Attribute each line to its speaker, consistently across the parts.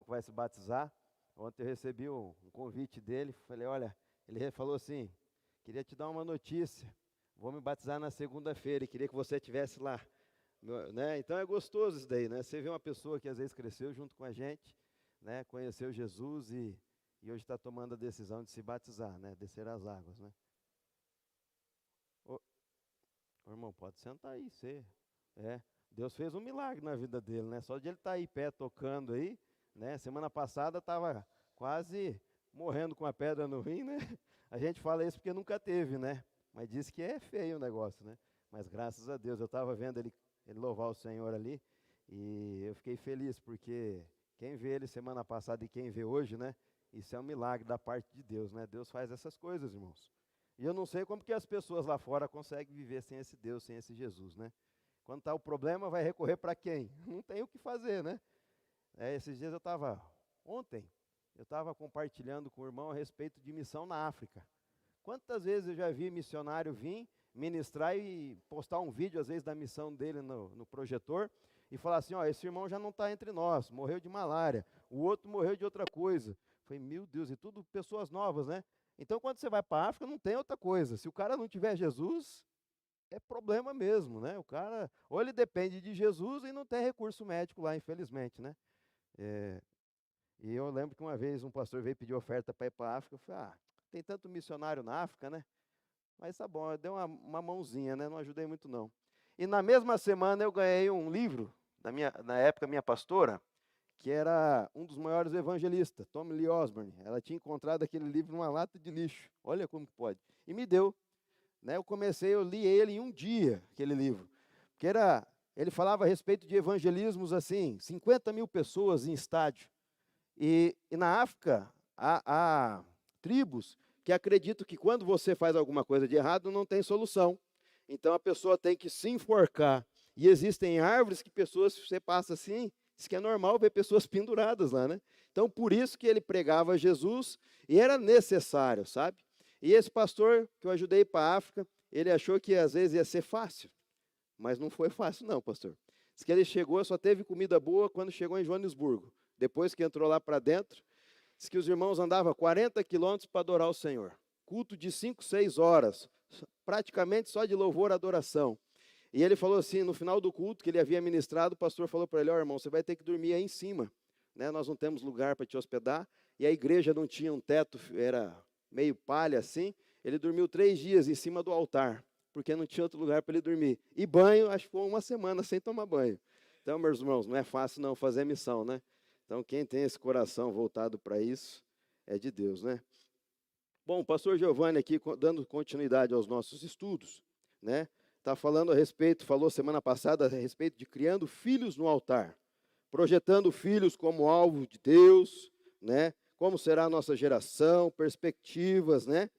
Speaker 1: que vai se batizar. Ontem eu recebi um convite dele, falei, olha, ele falou assim, queria te dar uma notícia, vou me batizar na segunda-feira e queria que você estivesse lá. Né? Então é gostoso isso daí, né? Você vê uma pessoa que às vezes cresceu junto com a gente, né? Conheceu Jesus e hoje está tomando a decisão de se batizar, né? Descer as águas, né? Ô, ô, irmão, pode sentar aí, você. É, Deus fez um milagre na vida dele, né? Só de ele estar aí pé tocando aí, né? Semana passada estava quase morrendo com a pedra no rim, né? A gente fala isso porque nunca teve, né? Mas diz que é feio o negócio, né? Mas graças a Deus, eu estava vendo ele louvar o Senhor ali, e eu fiquei feliz, porque quem vê ele semana passada e quem vê hoje, né? Isso é um milagre da parte de Deus, né? Deus faz essas coisas, irmãos. E eu não sei como que as pessoas lá fora conseguem viver sem esse Deus, sem esse Jesus, né? Quando está o problema, vai recorrer para quem? Não tem o que fazer, né? Esses dias ontem, eu estava compartilhando com o irmão a respeito de missão na África. Quantas vezes eu já vi missionário vir ministrar e postar um vídeo, às vezes, da missão dele no projetor, e falar assim, ó, esse irmão já não está entre nós, morreu de malária, o outro morreu de outra coisa. Falei, meu Deus, e tudo pessoas novas, né? Então, quando você vai para a África, não tem outra coisa. Se o cara não tiver Jesus, é problema mesmo, né? O cara, ou ele depende de Jesus e não tem recurso médico lá, infelizmente, né? É, e eu lembro que uma vez um pastor veio pedir oferta para ir para a África, eu falei, tem tanto missionário na África, né? Mas tá bom, eu dei uma mãozinha, né? Não ajudei muito não. E na mesma semana eu ganhei um livro, na época minha pastora, que era um dos maiores evangelistas, Tommy Lee Osborne. Ela tinha encontrado aquele livro numa lata de lixo, olha como que pode. E me deu. Né, eu li ele em um dia, aquele livro. Porque ele falava a respeito de evangelismos assim, 50 mil pessoas em estádio. E na África, há tribos que acreditam que quando você faz alguma coisa de errado, não tem solução. Então a pessoa tem que se enforcar. E existem árvores que pessoas, você passa assim, isso que é normal ver pessoas penduradas lá, né? Então por isso que ele pregava Jesus e era necessário, sabe? E esse pastor que eu ajudei para a África, ele achou que às vezes ia ser fácil, mas não foi fácil não, pastor. Diz que ele chegou, só teve comida boa quando chegou em Joanesburgo. Depois que entrou lá para dentro, diz que os irmãos andavam 40 quilômetros para adorar o Senhor. Culto de 5, 6 horas, praticamente só de louvor e adoração. E ele falou assim, no final do culto que ele havia ministrado, o pastor falou para ele, ó irmão, você vai ter que dormir aí em cima. Né? Nós não temos lugar para te hospedar. E a igreja não tinha um teto, era meio palha assim. Ele dormiu 3 dias em cima do altar, porque não tinha outro lugar para ele dormir. E banho, acho que foi uma semana sem tomar banho. Então, meus irmãos, não é fácil não fazer missão, né? Então, quem tem esse coração voltado para isso é de Deus, né? Bom, o pastor Giovanni aqui, dando continuidade aos nossos estudos, né? Está falando a respeito, falou semana passada a respeito de criando filhos no altar, projetando filhos como alvo de Deus, né? Como será a nossa geração, perspectivas, né?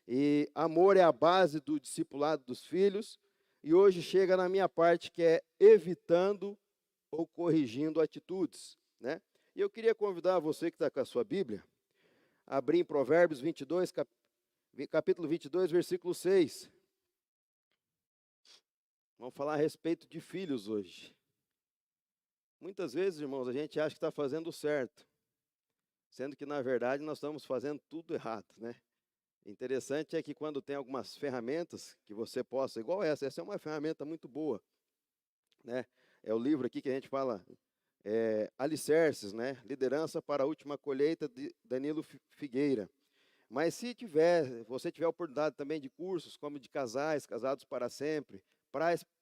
Speaker 1: E amor é a base do discipulado dos filhos. E hoje chega na minha parte, que é evitando ou corrigindo atitudes, né? E eu queria convidar você que está com a sua Bíblia, a abrir em Provérbios 22, capítulo 22, versículo 6. Vamos falar a respeito de filhos hoje. Muitas vezes, irmãos, a gente acha que está fazendo certo, sendo que, na verdade, nós estamos fazendo tudo errado, né? Interessante é que quando tem algumas ferramentas que você possa, igual essa é uma ferramenta muito boa, né? É o livro aqui que a gente fala, Alicerces, né? Liderança para a última colheita, de Danilo Figueira. Mas se você tiver oportunidade também de cursos, como de casais, casados para sempre,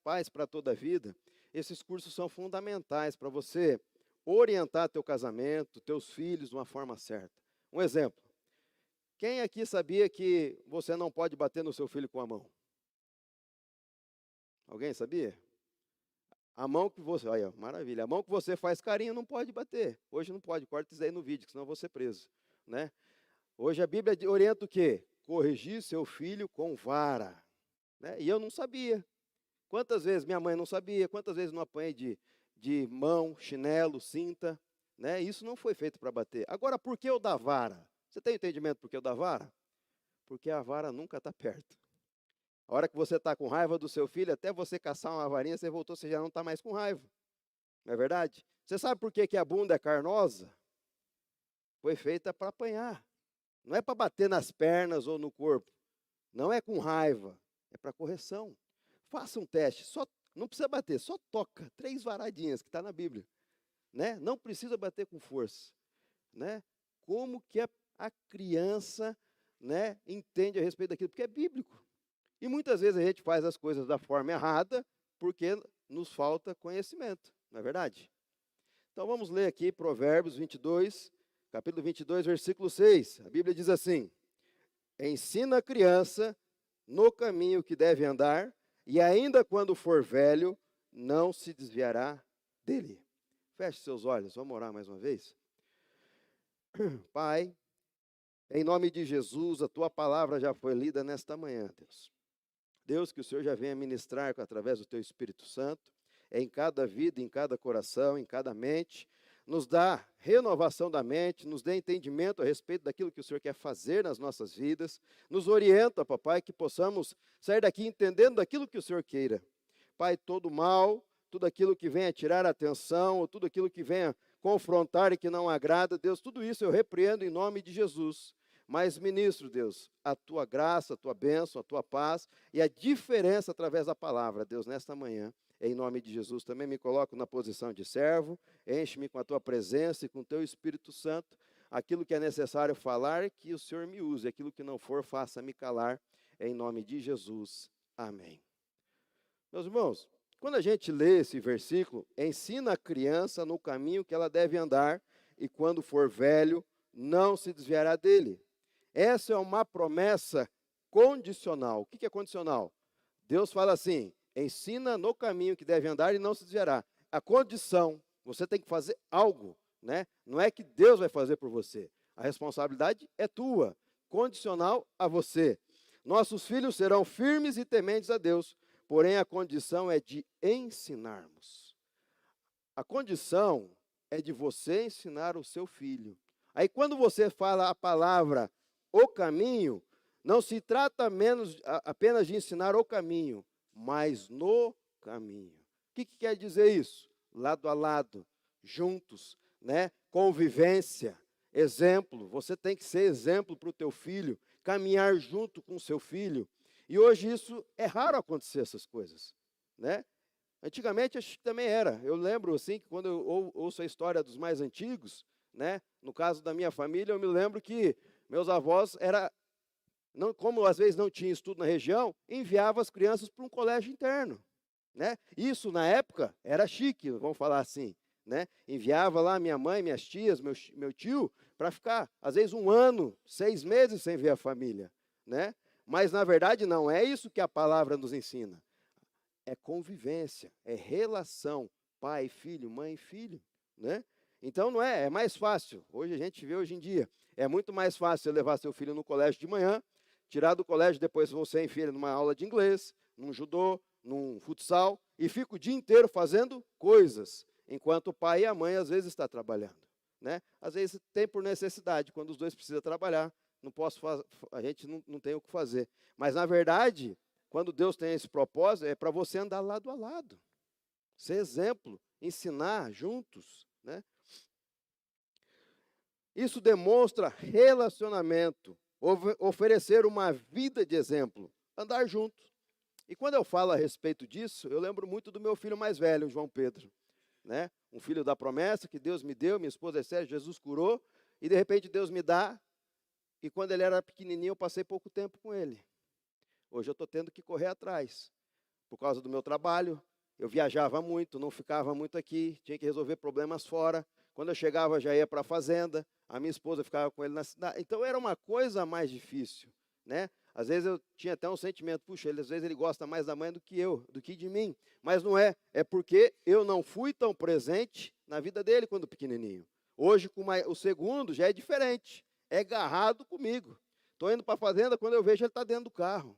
Speaker 1: pais para toda a vida, esses cursos são fundamentais para você orientar teu casamento, teus filhos de uma forma certa. Um exemplo. Quem aqui sabia que você não pode bater no seu filho com a mão? Alguém sabia? A mão que você, olha, maravilha, a mão que você faz carinho não pode bater. Hoje não pode, corta isso aí no vídeo, senão eu vou ser preso, né? Hoje a Bíblia orienta o quê? Corrigir seu filho com vara, né? E eu não sabia. Quantas vezes minha mãe não sabia, quantas vezes não apanhei de mão, chinelo, cinta, né? Isso não foi feito para bater. Agora, por que o da vara? Você tem entendimento por que o da vara? Porque a vara nunca está perto. A hora que você está com raiva do seu filho, até você caçar uma varinha, você voltou, você já não está mais com raiva. Não é verdade? Você sabe por que a bunda é carnosa? foi feita para apanhar. Não é para bater nas pernas ou no corpo. Não é com raiva, é para correção. Faça um teste, não precisa bater, só toca, 3 varadinhas, que está na Bíblia. Né? Não precisa bater com força. Né? Como que a criança, né, entende a respeito daquilo? Porque é bíblico. E muitas vezes a gente faz as coisas da forma errada, porque nos falta conhecimento, não é verdade? Então vamos ler aqui Provérbios 22, capítulo 22, versículo 6. A Bíblia diz assim: ensina a criança no caminho que deve andar, e ainda quando for velho, não se desviará dele. Feche seus olhos, vamos orar mais uma vez. Pai, em nome de Jesus, a Tua palavra já foi lida nesta manhã, Deus. Deus, que o Senhor já venha ministrar através do Teu Espírito Santo, em cada vida, em cada coração, em cada mente, nos dá renovação da mente, nos dê entendimento a respeito daquilo que o Senhor quer fazer nas nossas vidas, nos orienta, papai, que possamos sair daqui entendendo daquilo que o Senhor queira. Pai, todo mal, tudo aquilo que venha tirar a atenção, ou tudo aquilo que venha confrontar e que não agrada, Deus, tudo isso eu repreendo em nome de Jesus. Mas ministro, Deus, a Tua graça, a Tua bênção, a Tua paz e a diferença através da palavra, Deus, nesta manhã. Em nome de Jesus, também me coloco na posição de servo, enche-me com a Tua presença e com o Teu Espírito Santo. Aquilo que é necessário falar, que o Senhor me use. Aquilo que não for, faça-me calar. Em nome de Jesus. Amém. Meus irmãos, quando a gente lê esse versículo, ensina a criança no caminho que ela deve andar, e quando for velho, não se desviará dele. Essa é uma promessa condicional. O que é condicional? Deus fala assim: ensina no caminho que deve andar e não se desviará. A condição, você tem que fazer algo, né? Não é que Deus vai fazer por você. A responsabilidade é tua, condicional a você. Nossos filhos serão firmes e tementes a Deus, porém a condição é de ensinarmos. A condição é de você ensinar o seu filho. Aí quando você fala a palavra o caminho, não se trata apenas de ensinar o caminho, mas no caminho. O que quer dizer isso? Lado a lado, juntos, né? Convivência, exemplo. Você tem que ser exemplo para o teu filho, caminhar junto com o seu filho. E hoje isso é raro acontecer, essas coisas, né? Antigamente acho que também era. Eu lembro assim que quando eu ouço a história dos mais antigos, né? No caso da minha família, eu me lembro que meus avós como às vezes não tinha estudo na região, enviava as crianças para um colégio interno, né? Isso na época era chique, vamos falar assim, né? Enviava lá minha mãe, minhas tias, meu tio, para ficar às vezes 1 ano, 6 meses sem ver a família, né? Mas na verdade não é isso que a palavra nos ensina. É convivência, é relação, pai, filho, mãe, filho, né? Então não é mais fácil. Hoje a gente vê hoje em dia, é muito mais fácil você levar seu filho no colégio de manhã, tirar do colégio, depois você enfia ele numa aula de inglês, num judô, num futsal, e fica o dia inteiro fazendo coisas, enquanto o pai e a mãe às vezes estão trabalhando, né? Às vezes tem por necessidade, quando os dois precisam trabalhar, a gente não tem o que fazer. Mas na verdade, quando Deus tem esse propósito, é para você andar lado a lado, ser exemplo, ensinar juntos, né? Isso demonstra relacionamento, oferecer uma vida de exemplo, andar junto. E quando eu falo a respeito disso, eu lembro muito do meu filho mais velho, João Pedro, né? Um filho da promessa que Deus me deu, minha esposa é séria, Jesus curou, e de repente Deus me dá, e quando ele era pequenininho eu passei pouco tempo com ele. Hoje eu estou tendo que correr atrás, por causa do meu trabalho. Eu viajava muito, não ficava muito aqui, tinha que resolver problemas fora. Quando eu chegava, já ia para a fazenda, a minha esposa ficava com ele na cidade. Então era uma coisa mais difícil, né? Às vezes eu tinha até um sentimento, puxa, às vezes ele gosta mais da mãe do que de mim. Mas não é, é porque eu não fui tão presente na vida dele quando pequenininho. Hoje, com o segundo, já é diferente, é agarrado comigo. Estou indo para a fazenda, quando eu vejo ele está dentro do carro.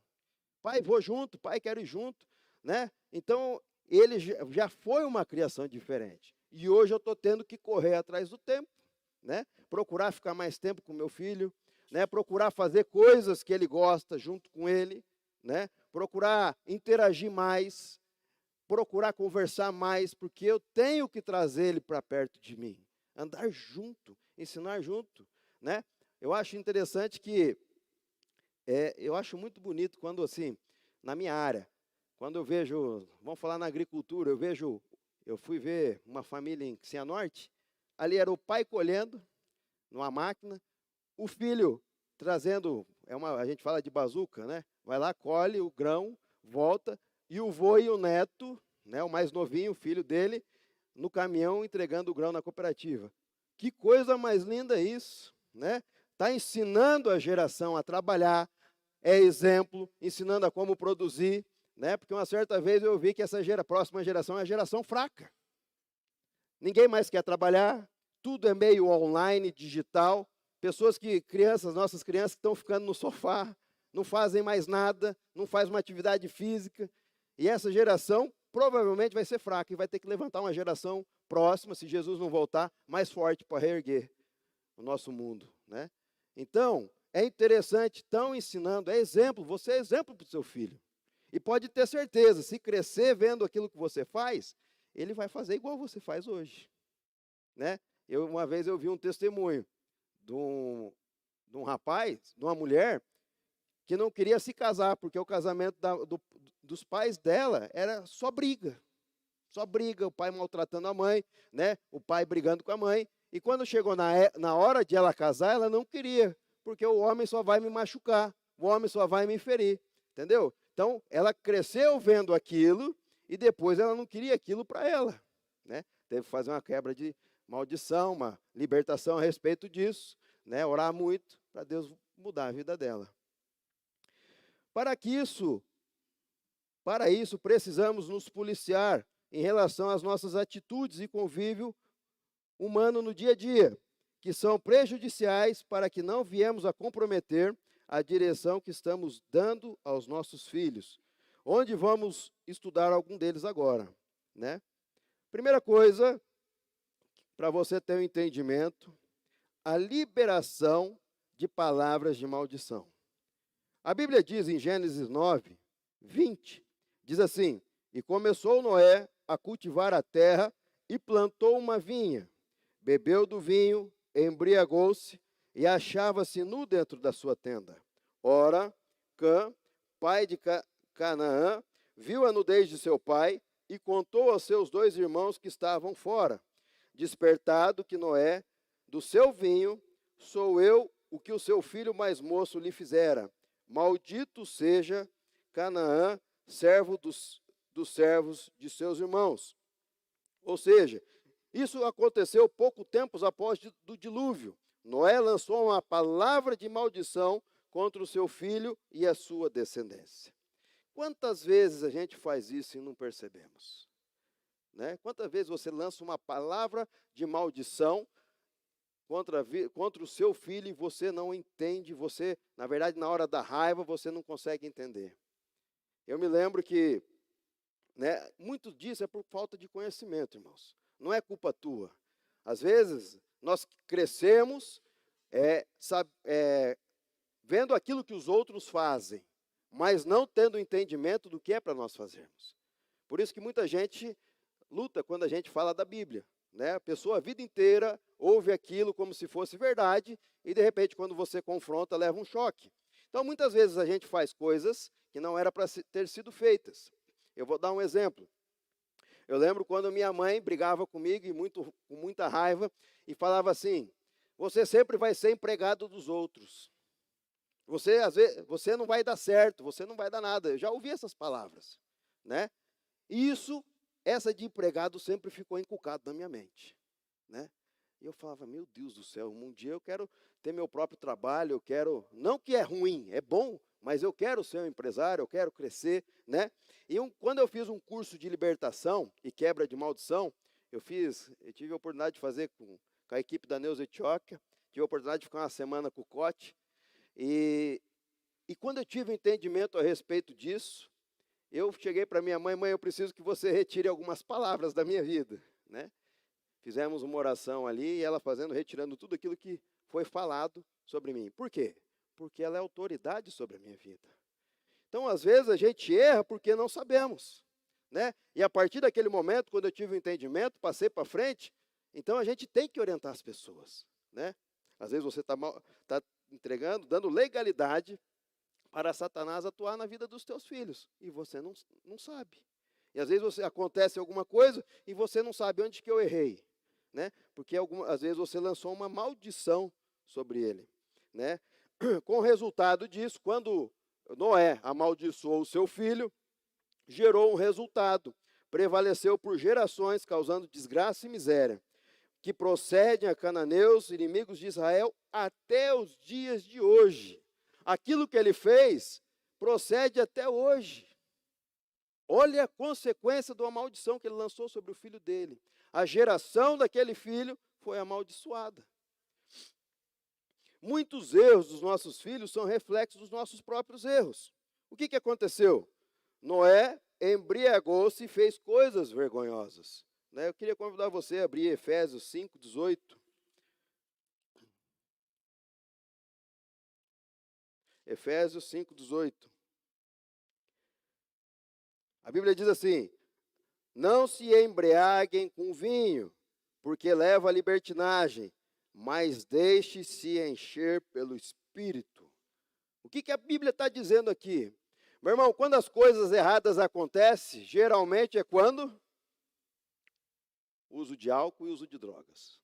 Speaker 1: Pai, vou junto, pai, quero ir junto, né? Então, ele já foi uma criação diferente. E hoje eu estou tendo que correr atrás do tempo, né? Procurar ficar mais tempo com meu filho, né? Procurar fazer coisas que ele gosta junto com ele, né? Procurar interagir mais, procurar conversar mais, porque eu tenho que trazer ele para perto de mim. Andar junto, ensinar junto, né? Eu acho interessante que, eu acho muito bonito quando, assim, na minha área, quando eu vejo, vamos falar na agricultura, eu fui ver uma família em Cianorte, ali era o pai colhendo numa máquina, o filho trazendo, a gente fala de bazuca, né? Vai lá, colhe o grão, volta, e o vô e o neto, né, o mais novinho, o filho dele, no caminhão entregando o grão na cooperativa. Que coisa mais linda isso, né? Está ensinando a geração a trabalhar, é exemplo, ensinando a como produzir, né? Porque uma certa vez eu vi que essa próxima geração é a geração fraca. Ninguém mais quer trabalhar, tudo é meio online, digital. Nossas crianças estão ficando no sofá, não fazem mais nada, não fazem uma atividade física. E essa geração provavelmente vai ser fraca e vai ter que levantar uma geração próxima, se Jesus não voltar, mais forte para reerguer o nosso mundo, né? Então, é interessante, estão ensinando, é exemplo, você é exemplo para o seu filho. E pode ter certeza, se crescer vendo aquilo que você faz, ele vai fazer igual você faz hoje, né? Uma vez eu vi um testemunho de um rapaz, de uma mulher, que não queria se casar, porque o casamento dos pais dela era só briga, o pai maltratando a mãe, né? O pai brigando com a mãe, e quando chegou na hora de ela casar, ela não queria, porque o homem só vai me machucar, o homem só vai me ferir, entendeu? Então, ela cresceu vendo aquilo, e depois ela não queria aquilo para ela, né? Teve que fazer uma quebra de maldição, uma libertação a respeito disso, né? Orar muito para Deus mudar a vida dela. Para isso, precisamos nos policiar em relação às nossas atitudes e convívio humano no dia a dia, que são prejudiciais para que não viemos a comprometer a direção que estamos dando aos nossos filhos, onde vamos estudar algum deles agora, né? Primeira coisa, para você ter um entendimento, a liberação de palavras de maldição. A Bíblia diz em Gênesis 9, 20, diz assim: e começou Noé a cultivar a terra e plantou uma vinha, bebeu do vinho, embriagou-se e achava-se nu dentro da sua tenda. Ora, Cã, pai de Canaã, viu a nudez de seu pai e contou aos seus 2 irmãos que estavam fora. Despertado que Noé, do seu vinho, sou eu o que o seu filho mais moço lhe fizera. Maldito seja Canaã, servo dos servos de seus irmãos. Ou seja, isso aconteceu pouco tempo após do dilúvio. Noé lançou uma palavra de maldição contra o seu filho e a sua descendência. Quantas vezes a gente faz isso e não percebemos? Né? Quantas vezes você lança uma palavra de maldição contra o seu filho e você não entende, na verdade, na hora da raiva, você não consegue entender. Eu me lembro que, né, muito disso é por falta de conhecimento, irmãos. Não é culpa tua. Às vezes, nós crescemos vendo aquilo que os outros fazem, mas não tendo entendimento do que é para nós fazermos. Por isso que muita gente luta quando a gente fala da Bíblia, né? A pessoa a vida inteira ouve aquilo como se fosse verdade e, de repente, quando você confronta, leva um choque. Então, muitas vezes a gente faz coisas que não era para ter sido feitas. Eu vou dar um exemplo. Eu lembro quando minha mãe brigava comigo com muita raiva e falava assim: você sempre vai ser empregado dos outros. Você não vai dar certo, você não vai dar nada. Eu já ouvi essas palavras, né? Essa de empregado sempre ficou encucado na minha mente, né? E eu falava: meu Deus do céu, um dia eu quero ter meu próprio trabalho, não que é ruim, é bom, mas eu quero ser um empresário, eu quero crescer, né? E quando eu fiz um curso de libertação e quebra de maldição, eu tive a oportunidade de fazer com a equipe da Neuza Etioca, tive a oportunidade de ficar uma semana com o Cote, e quando eu tive entendimento a respeito disso, eu cheguei para minha mãe: mãe, eu preciso que você retire algumas palavras da minha vida, né? Fizemos uma oração ali, e ela retirando tudo aquilo que foi falado sobre mim. Por quê? Porque ela é autoridade sobre a minha vida. Então, às vezes, a gente erra porque não sabemos, né? E a partir daquele momento, quando eu tive o entendimento, passei para frente, então a gente tem que orientar as pessoas, né? Às vezes você está entregando, dando legalidade para Satanás atuar na vida dos teus filhos, e você não sabe. E às vezes acontece alguma coisa e você não sabe onde que eu errei, né? Porque às vezes você lançou uma maldição sobre ele, né? Com o resultado disso, quando Noé amaldiçoou o seu filho, gerou um resultado, prevaleceu por gerações, causando desgraça e miséria, que procedem a cananeus, inimigos de Israel, até os dias de hoje. Aquilo que ele fez procede até hoje. Olha a consequência de uma maldição que ele lançou sobre o filho dele. A geração daquele filho foi amaldiçoada. Muitos erros dos nossos filhos são reflexos dos nossos próprios erros. O que aconteceu? Noé embriagou-se e fez coisas vergonhosas. Eu queria convidar você a abrir Efésios 5:18. Efésios 5:18. A Bíblia diz assim: não se embriaguem com vinho, porque leva à libertinagem, mas deixe-se encher pelo Espírito. O que a Bíblia está dizendo aqui? Meu irmão, quando as coisas erradas acontecem, geralmente é quando? Uso de álcool e uso de drogas,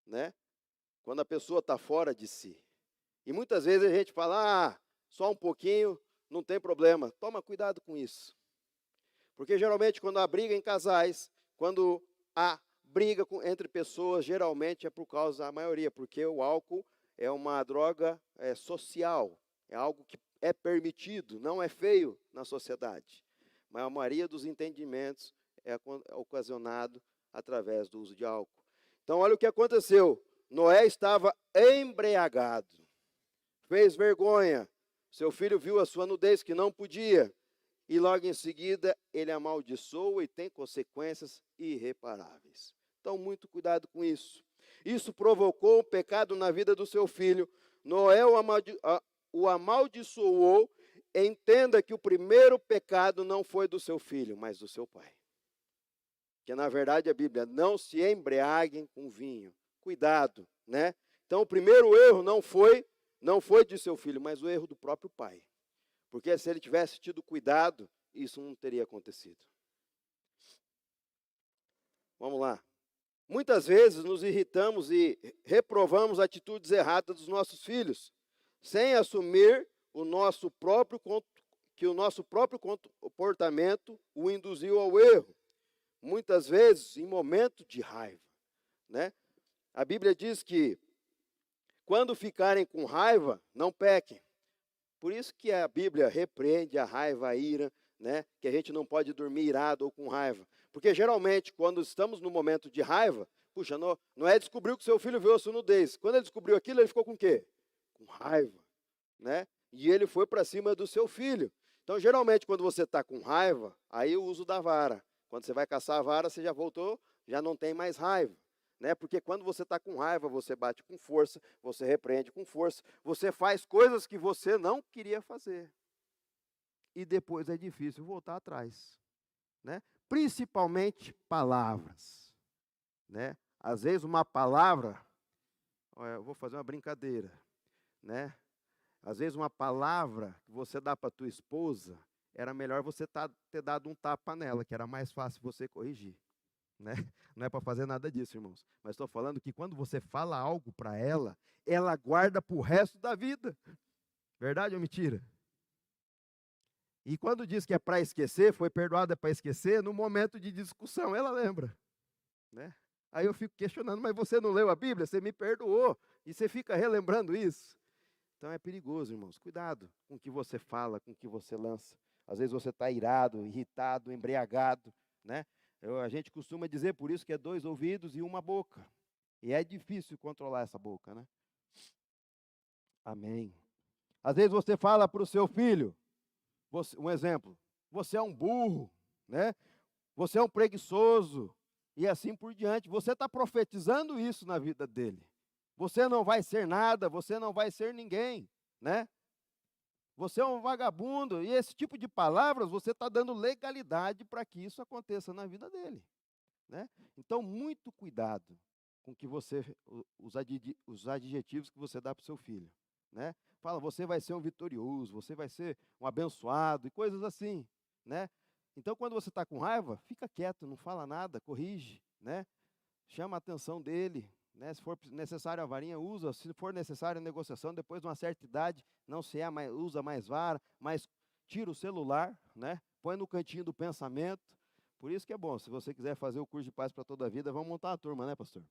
Speaker 1: né? Quando a pessoa está fora de si. E muitas vezes a gente fala, só um pouquinho, não tem problema. Toma cuidado com isso. Porque geralmente quando há briga em casais, quando há briga entre pessoas, geralmente é por causa da maioria, porque o álcool é uma droga social, é algo que é permitido, não é feio na sociedade. Mas a maioria dos entendimentos é ocasionado através do uso de álcool. Então, olha o que aconteceu. Noé estava embriagado, fez vergonha. Seu filho viu a sua nudez que não podia. E logo em seguida, ele amaldiçoa e tem consequências irreparáveis. Então, muito cuidado com isso. Isso provocou um pecado na vida do seu filho. Noé o amaldiçoou. Entenda que o primeiro pecado não foi do seu filho, mas do seu pai. Que na verdade a Bíblia, não se embriaguem com vinho. Cuidado, né? Então, o primeiro erro não foi de seu filho, mas o erro do próprio pai. Porque se ele tivesse tido cuidado, isso não teria acontecido. Vamos lá. Muitas vezes nos irritamos e reprovamos atitudes erradas dos nossos filhos, sem assumir que o nosso próprio comportamento o induziu ao erro. Muitas vezes em momento de raiva, né? A Bíblia diz que quando ficarem com raiva, não pequem. Por isso que a Bíblia repreende a raiva, a ira, né? Que a gente não pode dormir irado ou com raiva. Porque geralmente, quando estamos no momento de raiva, puxa, Noé descobriu que seu filho viu a sua nudez. Quando ele descobriu aquilo, ele ficou com o quê? Com raiva, né? E ele foi para cima do seu filho. Então, geralmente, quando você está com raiva, aí o uso da vara. Quando você vai caçar a vara, você já voltou, já não tem mais raiva. Né? Porque quando você está com raiva, você bate com força, você repreende com força, você faz coisas que você não queria fazer. E depois é difícil voltar atrás. Né? Principalmente palavras. Né? Às vezes uma palavra, eu vou fazer uma brincadeira. Né? Às vezes uma palavra que você dá para a tua esposa, era melhor você ter dado um tapa nela, que era mais fácil você corrigir. Né? Não é para fazer nada disso, irmãos. Mas estou falando que quando você fala algo para ela, ela guarda para o resto da vida. Verdade ou mentira? E quando diz que é para esquecer, foi perdoada para esquecer, no momento de discussão, ela lembra. Né? Aí eu fico questionando, mas você não leu a Bíblia? Você me perdoou. E você fica relembrando isso. Então é perigoso, irmãos. Cuidado com o que você fala, com o que você lança. Às vezes você está irado, irritado, embriagado, né? A gente costuma dizer por isso que é 2 ouvidos e uma boca. E é difícil controlar essa boca, né? Amém. Às vezes você fala para o seu filho, um exemplo, você é um burro, né? Você é um preguiçoso, e assim por diante. Você está profetizando isso na vida dele. Você não vai ser nada, você não vai ser ninguém, né? Você é um vagabundo, e esse tipo de palavras você está dando legalidade para que isso aconteça na vida dele. Né? Então, muito cuidado com que você, os adjetivos que você dá para o seu filho, né? Fala, você vai ser um vitorioso, você vai ser um abençoado e coisas assim, né? Então, quando você está com raiva, fica quieto, não fala nada, corrige, né? Chama a atenção dele, né? Se for necessário a varinha, usa. Se for necessário a negociação, depois de uma certa idade, não se é mais, usa mais vara, mas tira o celular, né? Põe no cantinho do pensamento. Por isso que é bom, se você quiser fazer o curso de paz para toda a vida, vamos montar uma turma, né, pastor?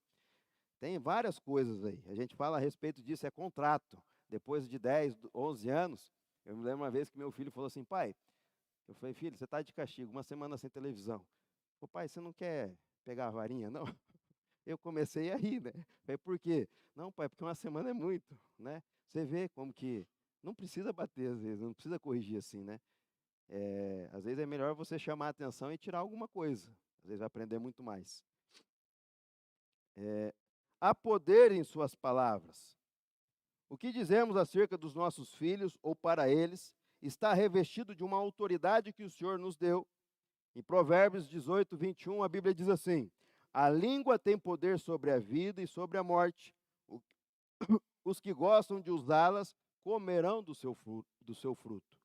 Speaker 1: Tem várias coisas aí. A gente fala a respeito disso, é contrato. Depois de 10, 11 anos, eu me lembro uma vez que meu filho falou assim, pai, eu falei, filho, você está de castigo, uma semana sem televisão. Ô pai, você não quer pegar a varinha, não? Eu comecei a rir, né? Falei, por quê? Não, pai, porque uma semana é muito, né? Você vê como que não precisa bater às vezes, não precisa corrigir assim, né? Às vezes é melhor você chamar a atenção e tirar alguma coisa. Às vezes vai aprender muito mais. Há poder em suas palavras. O que dizemos acerca dos nossos filhos ou para eles está revestido de uma autoridade que o Senhor nos deu. Em Provérbios 18, 21, a Bíblia diz assim: a língua tem poder sobre a vida e sobre a morte. Os que gostam de usá-las comerão do seu fruto.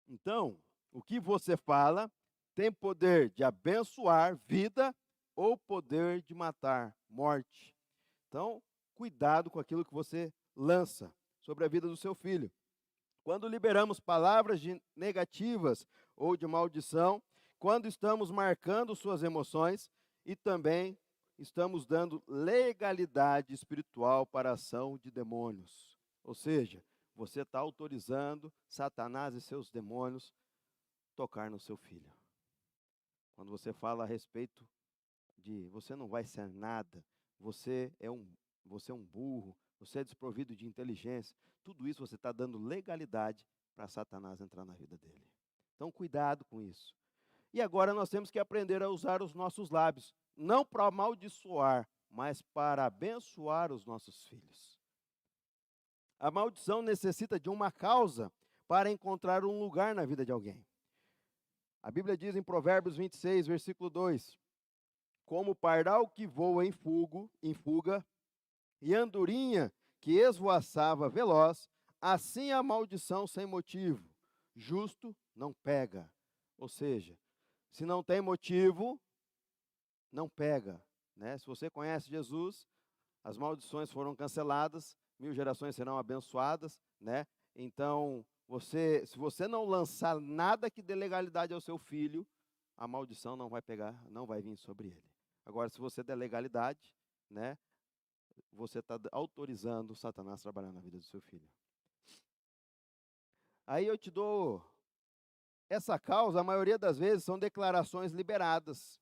Speaker 1: Então, o que você fala tem poder de abençoar vida ou poder de matar, morte. Então, cuidado com aquilo que você lança sobre a vida do seu filho. Quando liberamos palavras negativas ou de maldição, quando estamos marcando suas emoções e também estamos dando legalidade espiritual para a ação de demônios. Ou seja, você está autorizando Satanás e seus demônios tocar no seu filho. Quando você fala a respeito de você não vai ser nada, você é um burro, você é desprovido de inteligência, tudo isso você está dando legalidade para Satanás entrar na vida dele. Então, cuidado com isso. E agora nós temos que aprender a usar os nossos lábios, não para amaldiçoar, mas para abençoar os nossos filhos. A maldição necessita de uma causa para encontrar um lugar na vida de alguém. A Bíblia diz em Provérbios 26, versículo 2: como o pardal que voa em fuga, e andorinha que esvoaçava veloz, assim a maldição sem motivo. Justo não pega. Ou seja, se não tem motivo, não pega. Né? Se você conhece Jesus, as maldições foram canceladas, 1000 gerações serão abençoadas. Né? Então, se você não lançar nada que dê legalidade ao seu filho, a maldição não vai pegar, não vai vir sobre ele. Agora, se você der legalidade, né, você está autorizando Satanás a trabalhar na vida do seu filho. Aí eu te dou essa causa, a maioria das vezes são declarações liberadas,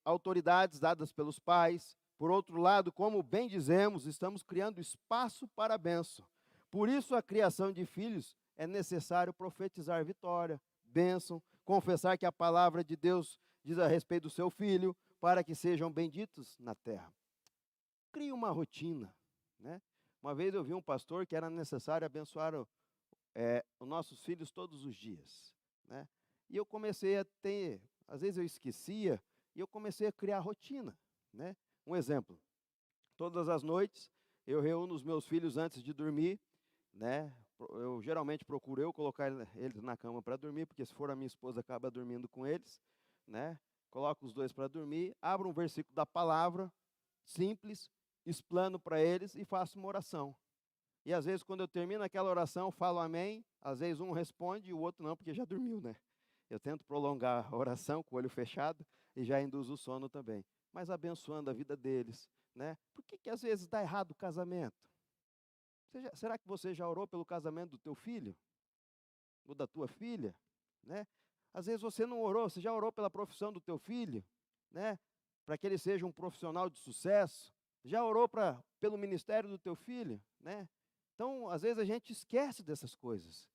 Speaker 1: autoridades dadas pelos pais. Por outro lado, como bem dizemos, estamos criando espaço para a bênção. Por isso, a criação de filhos é necessário profetizar vitória, bênção, confessar que a palavra de Deus diz a respeito do seu filho, para que sejam benditos na terra. Crie uma rotina. Né? Uma vez eu vi um pastor que era necessário abençoar os nossos filhos todos os dias. Né? E eu comecei a ter, às vezes eu esquecia, e eu comecei a criar rotina. Né? Um exemplo, todas as noites eu reúno os meus filhos antes de dormir. Né? Eu geralmente procuro colocar eles na cama para dormir, porque se for a minha esposa acaba dormindo com eles. Né? Coloco os dois para dormir, abro um versículo da palavra, simples, explano para eles e faço uma oração. E às vezes quando eu termino aquela oração, eu falo amém, às vezes um responde e o outro não, porque já dormiu, né? Eu tento prolongar a oração com o olho fechado e já induzo o sono também. Mas abençoando a vida deles, né? Por que às vezes dá errado o casamento? Será que você já orou pelo casamento do teu filho? Ou da tua filha? Né? Às vezes você não orou, você já orou pela profissão do teu filho, né? Para que ele seja um profissional de sucesso? Já orou pelo ministério do teu filho, né? Então, às vezes a gente esquece dessas coisas.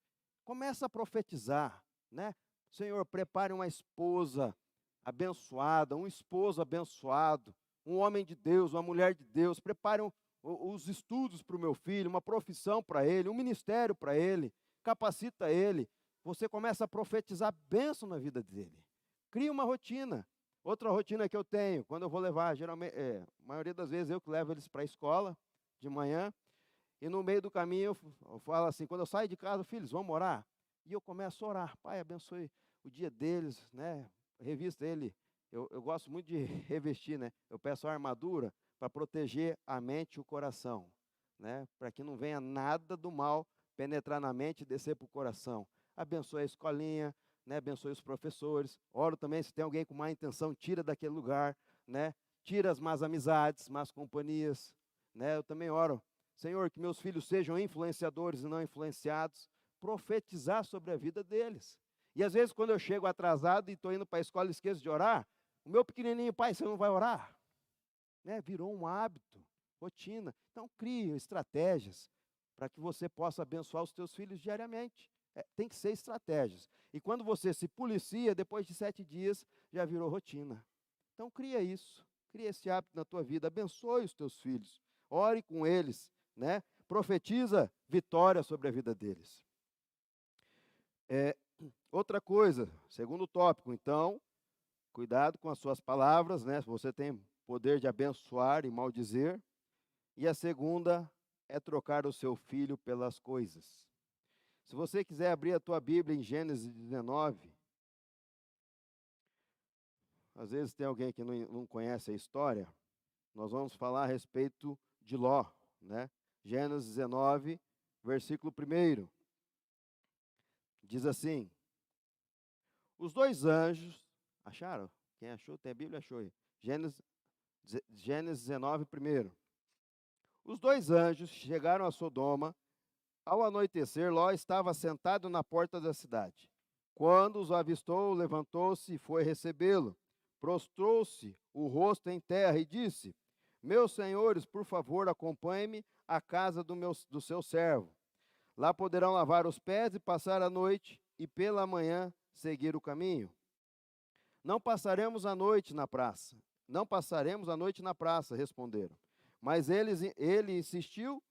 Speaker 1: Começa a profetizar, né? Senhor, prepare uma esposa abençoada, um esposo abençoado, um homem de Deus, uma mulher de Deus. Prepare os estudos para o meu filho, uma profissão para ele, um ministério para ele, capacita ele. Você começa a profetizar bênção na vida dele. Cria uma rotina. Outra rotina que eu tenho, quando eu vou levar, geralmente, a maioria das vezes eu que levo eles para a escola de manhã, e no meio do caminho eu falo assim, quando eu saio de casa, filhos, vamos orar? E eu começo a orar, Pai, abençoe o dia deles, né? Revista ele, eu gosto muito de revestir, né? Eu peço a armadura para proteger a mente e o coração, né? Para que não venha nada do mal penetrar na mente e descer para o coração. Abençoe a escolinha, né? Abençoe os professores. Oro também, se tem alguém com má intenção, tira daquele lugar, né? Tira as más amizades, más companhias, né? Eu também oro, Senhor, que meus filhos sejam influenciadores e não influenciados, profetizar sobre a vida deles. E às vezes, quando eu chego atrasado e estou indo para a escola e esqueço de orar, o meu pequenininho, pai, você não vai orar? Né? Virou um hábito, rotina. Então, crie estratégias para que você possa abençoar os teus filhos diariamente. Tem que ser estratégias. E quando você se policia, depois de 7 dias, já virou rotina. Então, cria isso. Cria esse hábito na tua vida. Abençoe os teus filhos. Ore com eles, né? Profetiza vitória sobre a vida deles. Outra coisa, segundo tópico, então, cuidado com as suas palavras, né? Você tem poder de abençoar e maldizer. E a segunda é trocar o seu filho pelas coisas. Se você quiser abrir a tua Bíblia em Gênesis 19, às vezes tem alguém que não conhece a história, nós vamos falar a respeito de Ló, né? Gênesis 19, versículo 1. Diz assim: os 2 anjos, acharam? Quem achou, tem a Bíblia, achou aí. Gênesis 19, 1. Os 2 anjos chegaram a Sodoma. Ao anoitecer, Ló estava sentado na porta da cidade. Quando os avistou, levantou-se e foi recebê-lo. Prostrou-se o rosto em terra e disse: meus senhores, por favor, acompanhe-me à casa do seu servo. Lá poderão lavar os pés e passar a noite, e pela manhã seguir o caminho. Não passaremos a noite na praça. Não passaremos a noite na praça, responderam. Mas ele insistiu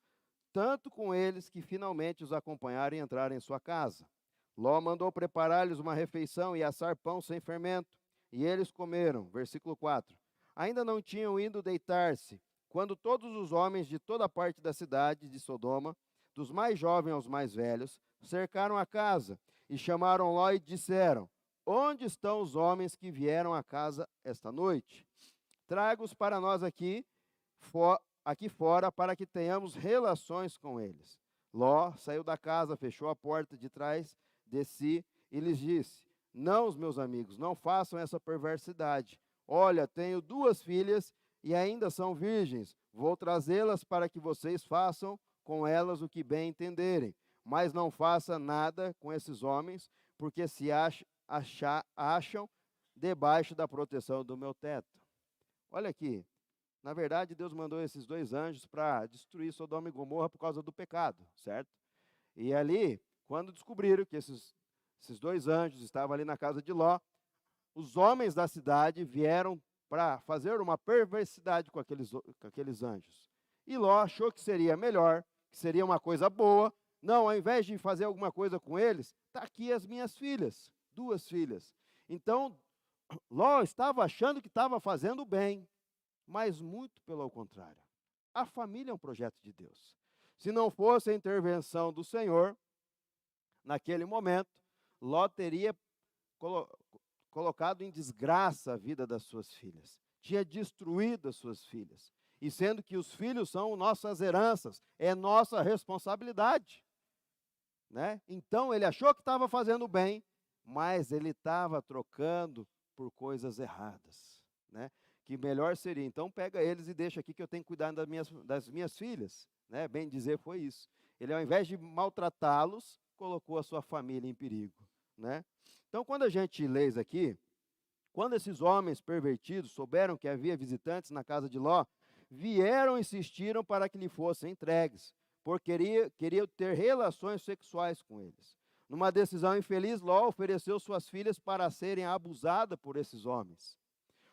Speaker 1: tanto com eles que finalmente os acompanharam e entraram em sua casa. Ló mandou preparar-lhes uma refeição e assar pão sem fermento, e eles comeram. Versículo 4. Ainda não tinham ido deitar-se, quando todos os homens de toda a parte da cidade de Sodoma, dos mais jovens aos mais velhos, cercaram a casa e chamaram Ló e disseram: onde estão os homens que vieram à casa esta noite? Traga-os para nós aqui fora, para que tenhamos relações com eles. Ló saiu da casa, fechou a porta de trás de si e lhes disse: não, os meus amigos, não façam essa perversidade. Olha, tenho 2 filhas e ainda são virgens. Vou trazê-las para que vocês façam com elas o que bem entenderem. Mas não faça nada com esses homens, porque se acham debaixo da proteção do meu teto. Olha aqui, na verdade Deus mandou esses 2 anjos para destruir Sodoma e Gomorra por causa do pecado, certo? E ali, quando descobriram que esses 2 anjos estavam ali na casa de Ló, os homens da cidade vieram para fazer uma perversidade com aqueles anjos. E Ló achou que seria melhor, que seria uma coisa boa. Não, ao invés de fazer alguma coisa com eles, está aqui as minhas filhas, 2 filhas. Então, Ló estava achando que estava fazendo bem, mas muito pelo contrário. A família é um projeto de Deus. Se não fosse a intervenção do Senhor, naquele momento, Ló teria colocado em desgraça a vida das suas filhas. Tinha destruído as suas filhas. E sendo que os filhos são nossas heranças, é nossa responsabilidade. Né? Então, ele achou que estava fazendo bem, mas ele estava trocando por coisas erradas. Né? Que melhor seria, então pega eles e deixa aqui que eu tenho que cuidar das minhas filhas. Né? Bem dizer, foi isso. Ele, ao invés de maltratá-los, colocou a sua família em perigo. Né? Então, quando a gente lê isso aqui, quando esses homens pervertidos souberam que havia visitantes na casa de Ló, vieram e insistiram para que lhe fossem entregues, porque queriam ter relações sexuais com eles. Numa decisão infeliz, Ló ofereceu suas filhas para serem abusadas por esses homens.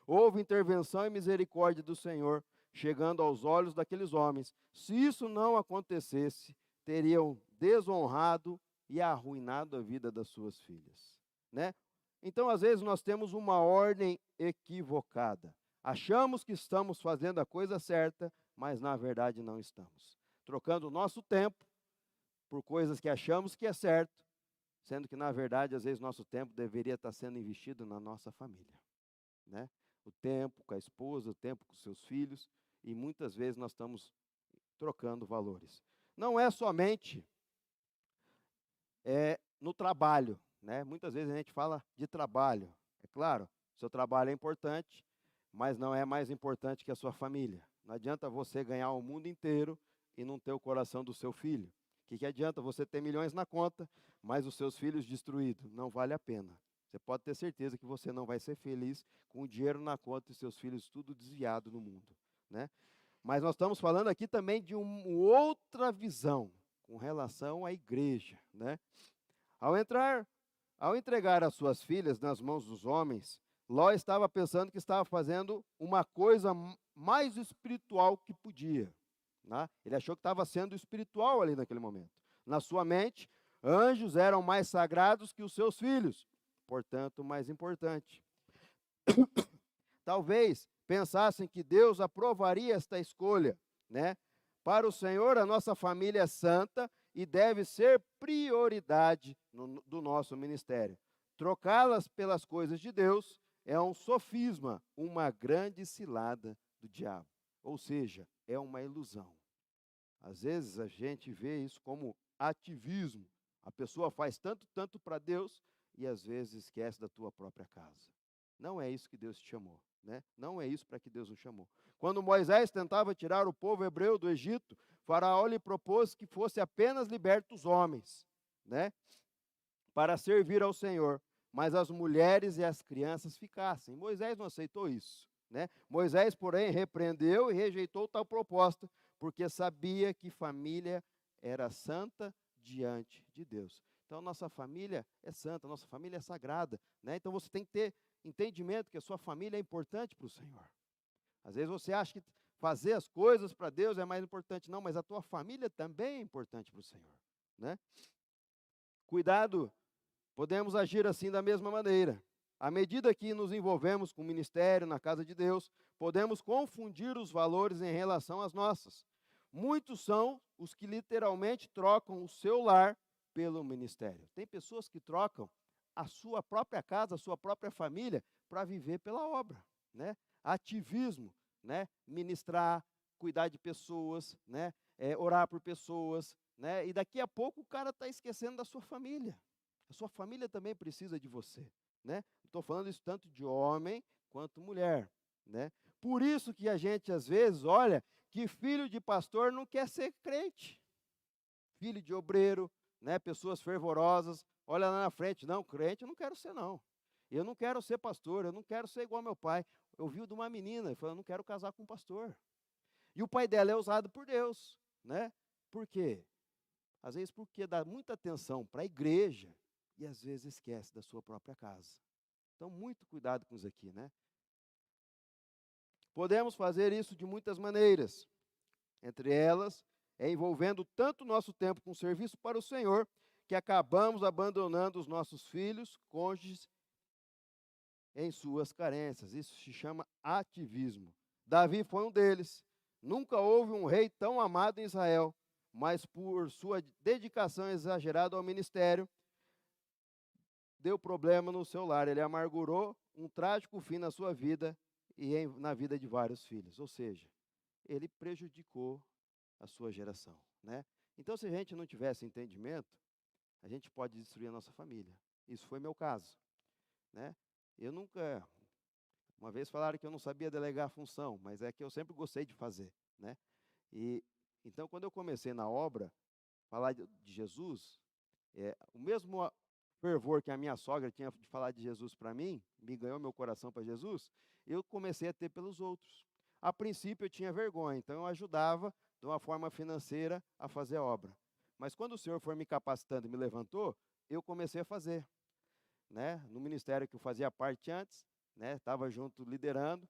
Speaker 1: Houve intervenção e misericórdia do Senhor, chegando aos olhos daqueles homens. Se isso não acontecesse, teriam desonrado e arruinado a vida das suas filhas. Né? Então, às vezes, nós temos uma ordem equivocada. Achamos que estamos fazendo a coisa certa, mas na verdade não estamos. Trocando o nosso tempo por coisas que achamos que é certo, sendo que na verdade, às vezes, nosso tempo deveria estar sendo investido na nossa família, né? O tempo com a esposa, o tempo com os seus filhos, e muitas vezes nós estamos trocando valores. Não é somente no trabalho, né? Muitas vezes a gente fala de trabalho. É claro, seu trabalho é importante, mas não é mais importante que a sua família. Não adianta você ganhar o mundo inteiro e não ter o coração do seu filho. O que adianta você ter milhões na conta, mas os seus filhos destruídos? Não vale a pena. Você pode ter certeza que você não vai ser feliz com o dinheiro na conta e seus filhos tudo desviado no mundo, né? Mas nós estamos falando aqui também de uma outra visão com relação à igreja, né? Ao entregar as suas filhas nas mãos dos homens, Ló estava pensando que estava fazendo uma coisa mais espiritual que podia, né? Ele achou que estava sendo espiritual ali naquele momento. Na sua mente, anjos eram mais sagrados que os seus filhos, portanto, mais importante. Talvez pensassem que Deus aprovaria esta escolha, né? Para o Senhor, a nossa família é santa e deve ser prioridade do nosso ministério. Trocá-las pelas coisas de Deus é um sofisma, uma grande cilada do diabo. Ou seja, é uma ilusão. Às vezes a gente vê isso como ativismo. A pessoa faz tanto para Deus e às vezes esquece da tua própria casa. Não é isso que Deus te chamou, né? Não é isso para que Deus o chamou. Quando Moisés tentava tirar o povo hebreu do Egito, Faraó lhe propôs que fosse apenas libertos os homens, né? Para servir ao Senhor, mas as mulheres e as crianças ficassem. Moisés não aceitou isso, né? Moisés, porém, repreendeu e rejeitou tal proposta, porque sabia que família era santa diante de Deus. Então, nossa família é santa, nossa família é sagrada, né? Então, você tem que ter entendimento que a sua família é importante para o Senhor. Às vezes você acha que fazer as coisas para Deus é mais importante. Não, mas a tua família também é importante para o Senhor, né? Cuidado, podemos agir assim da mesma maneira. À medida que nos envolvemos com o ministério na casa de Deus, podemos confundir os valores em relação às nossas. Muitos são os que literalmente trocam o seu lar pelo ministério. Tem pessoas que trocam a sua própria casa, a sua própria família, para viver pela obra, né? Ativismo, né? Ministrar, cuidar de pessoas, né? Orar por pessoas, né? E daqui a pouco o cara está esquecendo da sua família. A sua família também precisa de você, né? Estou falando isso tanto de homem quanto mulher, né? Por isso que a gente às vezes olha que filho de pastor não quer ser crente, filho de obreiro, né? Pessoas fervorosas, olha lá na frente, não, crente eu não quero ser não. Eu não quero ser pastor, eu não quero ser igual ao meu pai. Eu vi de uma menina, e falou, eu não quero casar com um pastor. E o pai dela é usado por Deus, né? Por quê? Às vezes porque dá muita atenção para a igreja e às vezes esquece da sua própria casa. Então, muito cuidado com isso aqui, né? Podemos fazer isso de muitas maneiras. Entre elas, envolvendo tanto o nosso tempo com serviço para o Senhor, que acabamos abandonando os nossos filhos, cônjuges, em suas carências. Isso se chama ativismo. Davi foi um deles. Nunca houve um rei tão amado em Israel, mas por sua dedicação exagerada ao ministério, deu problema no seu lar. Ele amargurou um trágico fim na sua vida e na vida de vários filhos. Ou seja, ele prejudicou a sua geração, né? Então, se a gente não tivesse entendimento, a gente pode destruir a nossa família. Isso foi meu caso, né? Eu nunca... Uma vez falaram que eu não sabia delegar a função, mas é que eu sempre gostei de fazer, né? E então, quando eu comecei na obra, falar de Jesus, o mesmo fervor que a minha sogra tinha de falar de Jesus para mim, me ganhou meu coração para Jesus, eu comecei a ter pelos outros. A princípio eu tinha vergonha, então eu ajudava de uma forma financeira a fazer a obra. Mas quando o Senhor foi me capacitando e me levantou, eu comecei a fazer, né? No ministério que eu fazia parte antes, né? Estava junto liderando,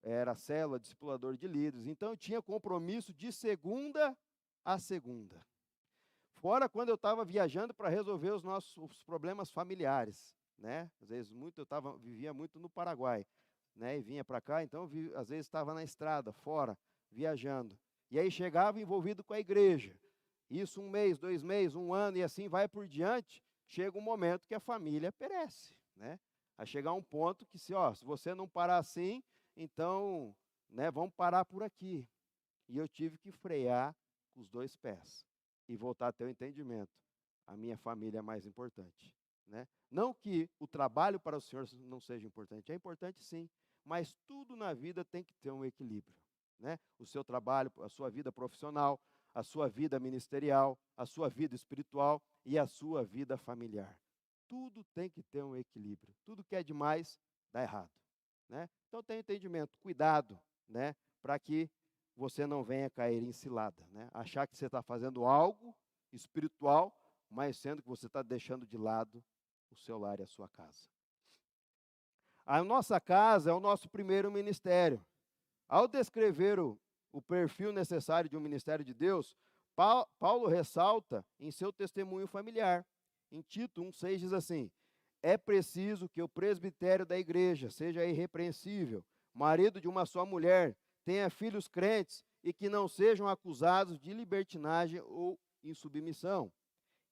Speaker 1: era célula, discipulador de líderes. Então eu tinha compromisso de segunda a segunda. Fora quando eu estava viajando para resolver os nossos problemas familiares. né? Às vezes vivia muito no Paraguai, né? E vinha para cá, então às vezes estava na estrada, fora, viajando. E aí chegava envolvido com a igreja. Isso 1 mês, 2 meses, 1 ano e assim vai por diante. Chega um momento que a família perece, né? A chegar um ponto que se você não parar assim, então, né, vamos parar por aqui. E eu tive que frear com os 2 pés e voltar a ter o entendimento. A minha família é mais importante, né? Não que o trabalho para o Senhor não seja importante, é importante sim, mas tudo na vida tem que ter um equilíbrio, né? O seu trabalho, a sua vida profissional, a sua vida ministerial, a sua vida espiritual e a sua vida familiar. Tudo tem que ter um equilíbrio. Tudo que é demais dá errado, né? Então tenha entendimento, cuidado, né, para que você não venha cair em cilada, né? Achar que você está fazendo algo espiritual, mas sendo que você está deixando de lado o seu lar e a sua casa. A nossa casa é o nosso primeiro ministério. Ao descrever o perfil necessário de um ministério de Deus, Paulo ressalta em seu testemunho familiar. Em Tito 1,6 diz assim: é preciso que o presbitério da igreja seja irrepreensível, marido de uma só mulher, tenha filhos crentes e que não sejam acusados de libertinagem ou insubmissão.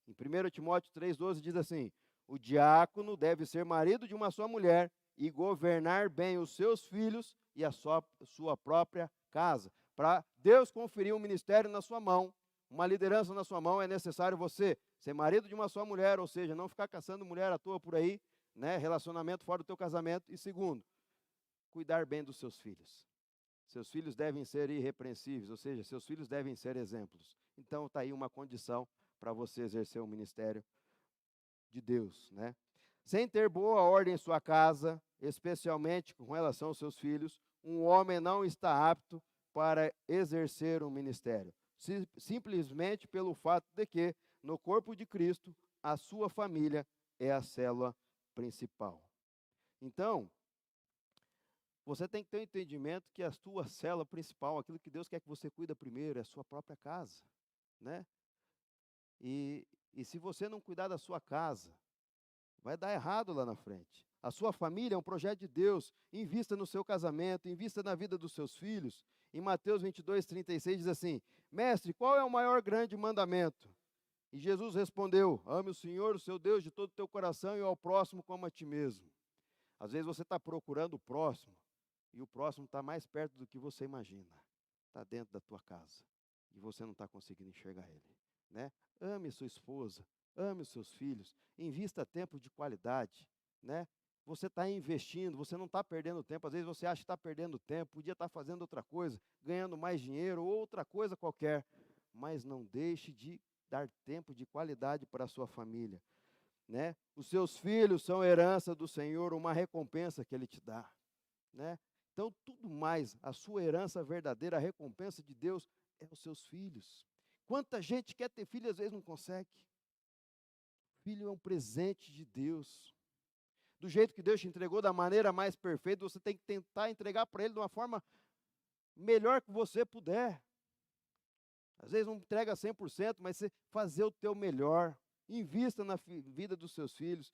Speaker 1: Em 1 Timóteo 3,12 diz assim: o diácono deve ser marido de uma só mulher e governar bem os seus filhos e a sua própria casa. Para Deus conferir um ministério na sua mão, uma liderança na sua mão, é necessário você ser marido de uma só mulher, ou seja, não ficar caçando mulher à toa por aí, né? Relacionamento fora do teu casamento. E segundo, cuidar bem dos seus filhos. Seus filhos devem ser irrepreensíveis, ou seja, seus filhos devem ser exemplos. Então está aí uma condição para você exercer o ministério de Deus, né? Sem ter boa ordem em sua casa, especialmente com relação aos seus filhos, um homem não está apto para exercer um ministério, simplesmente pelo fato de que, no corpo de Cristo, a sua família é a célula principal. Então, você tem que ter o entendimento que a sua célula principal, aquilo que Deus quer que você cuida primeiro, é a sua própria casa, né? E se você não cuidar da sua casa, vai dar errado lá na frente. A sua família é um projeto de Deus. Invista no seu casamento, invista na vida dos seus filhos. Em Mateus 22:36 diz assim: mestre, qual é o maior grande mandamento? E Jesus respondeu: ame o Senhor, o seu Deus, de todo o teu coração e ao próximo como a ti mesmo. Às vezes você está procurando o próximo e o próximo está mais perto do que você imagina. Está dentro da tua casa e você não está conseguindo enxergar ele, né? Ame sua esposa, ame os seus filhos, invista tempo de qualidade, né? Você está investindo, você não está perdendo tempo. Às vezes você acha que está perdendo tempo, podia estar fazendo outra coisa, ganhando mais dinheiro ou outra coisa qualquer, mas não deixe de dar tempo de qualidade para a sua família, né? Os seus filhos são herança do Senhor, uma recompensa que Ele te dá, né? Então, tudo mais, a sua herança verdadeira, a recompensa de Deus é os seus filhos. Quanta gente quer ter filho e às vezes não consegue. Filho é um presente de Deus. Do jeito que Deus te entregou, da maneira mais perfeita, você tem que tentar entregar para Ele de uma forma melhor que você puder. Às vezes não entrega 100%, mas você fazer o teu melhor. Invista na vida dos seus filhos.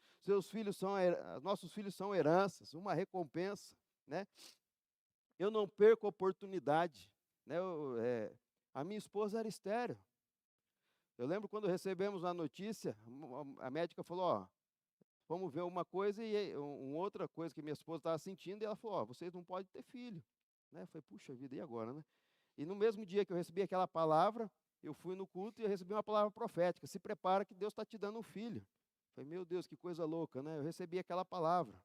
Speaker 1: Nossos filhos são heranças, uma recompensa, né? Eu não perco oportunidade, né? A minha esposa era estéril. Eu lembro quando recebemos a notícia, a médica falou, ó, vamos ver uma coisa e uma outra coisa que minha esposa estava sentindo, e ela falou, ó, vocês não podem ter filho, né? Eu falei, puxa vida, e agora, né? E no mesmo dia que eu recebi aquela palavra, eu fui no culto e eu recebi uma palavra profética, se prepara que Deus está te dando um filho. Eu falei, meu Deus, que coisa louca, né? Eu recebi aquela palavra.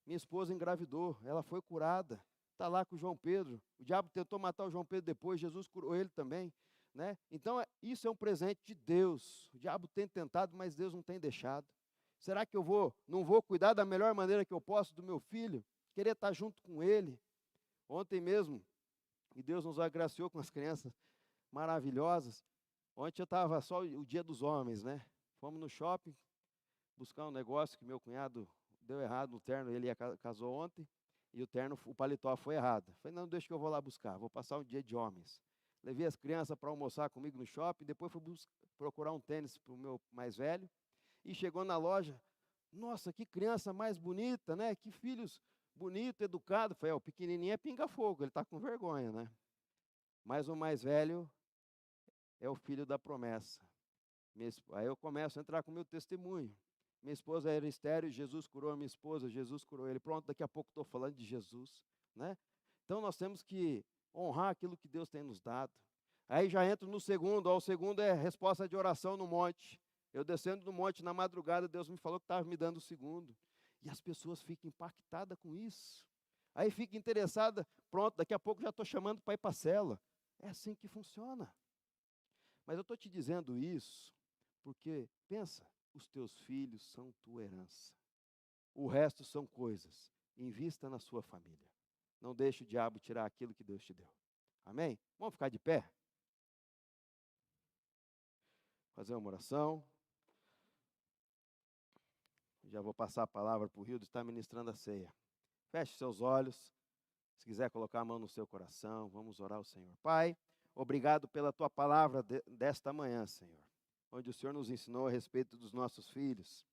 Speaker 1: Minha esposa engravidou, ela foi curada, está lá com o João Pedro. O diabo tentou matar o João Pedro depois, Jesus curou ele também, né? Então, isso é um presente de Deus. O diabo tem tentado, mas Deus não tem deixado. Será que não vou cuidar da melhor maneira que eu posso do meu filho? Querer estar junto com ele? Ontem mesmo, e Deus nos agraciou com as crianças maravilhosas. Ontem eu estava só o dia dos homens, né? Fomos no shopping buscar um negócio que meu cunhado deu errado no terno, ele casou ontem, e o terno, o paletó foi errado. Falei, não, deixa que eu vou lá buscar, vou passar um dia de homens. Levei as crianças para almoçar comigo no shopping, depois fui procurar um tênis para o meu mais velho, e chegou na loja, Nossa, que criança mais bonita, né? Que filhos bonito, educado. Falei, o pequenininho é pinga-fogo, ele está com vergonha, né? Mas o mais velho é o filho da promessa. Aí eu começo a entrar com o meu testemunho. Minha esposa era estéril, Jesus curou a minha esposa, Jesus curou ele. Pronto, daqui a pouco estou falando de Jesus, né? Então nós temos que honrar aquilo que Deus tem nos dado. Aí já entro no segundo, o segundo é resposta de oração no monte. Eu descendo do monte na madrugada, Deus me falou que estava me dando o segundo. E as pessoas ficam impactadas com isso. Aí fica interessada, pronto, daqui a pouco já estou chamando para ir para a cela. É assim que funciona. Mas eu estou te dizendo isso, porque, pensa, os teus filhos são tua herança. O resto são coisas. Invista na sua família. Não deixe o diabo tirar aquilo que Deus te deu. Amém? Vamos ficar de pé? Fazer uma oração. Já vou passar a palavra para o Rildo estar ministrando a ceia. Feche seus olhos. Se quiser colocar a mão no seu coração, vamos orar ao Senhor. Pai, obrigado pela tua palavra desta manhã, Senhor, onde o Senhor nos ensinou a respeito dos nossos filhos.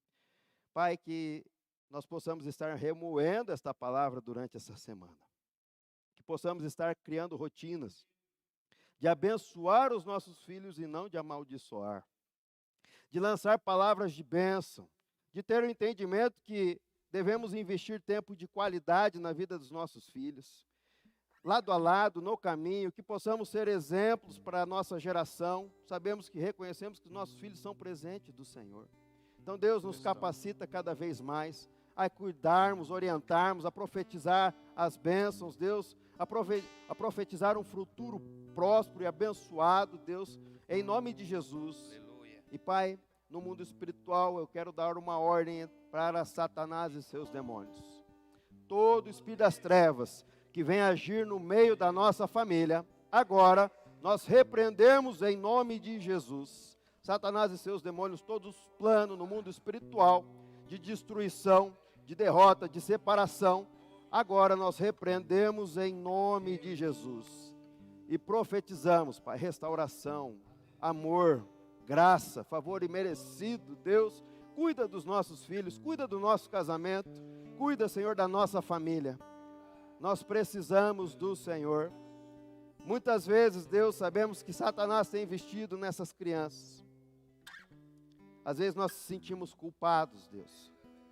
Speaker 1: Pai, que nós possamos estar remoendo esta palavra durante essa semana. Que possamos estar criando rotinas de abençoar os nossos filhos e não de amaldiçoar. De lançar palavras de bênção. De ter o entendimento que devemos investir tempo de qualidade na vida dos nossos filhos. Lado a lado, no caminho, que possamos ser exemplos para a nossa geração. Sabemos que reconhecemos que os nossos filhos são presentes do Senhor. Então Deus nos capacita cada vez mais a cuidarmos, orientarmos, a profetizar as bênçãos, Deus, a profetizar um futuro próspero e abençoado, Deus, em nome de Jesus. Aleluia. E Pai, no mundo espiritual eu quero dar uma ordem para Satanás e seus demônios. Todo espírito das trevas que vem agir no meio da nossa família, agora nós repreendemos em nome de Jesus. Satanás e seus demônios, todos os planos no mundo espiritual, de destruição, de derrota, de separação, agora nós repreendemos em nome de Jesus. E profetizamos, Pai, restauração, amor, graça, favor imerecido, Deus, cuida dos nossos filhos, cuida do nosso casamento, cuida, Senhor, da nossa família. Nós precisamos do Senhor. Muitas vezes, Deus, sabemos que Satanás tem investido nessas crianças. Às vezes nós nos sentimos culpados, Deus.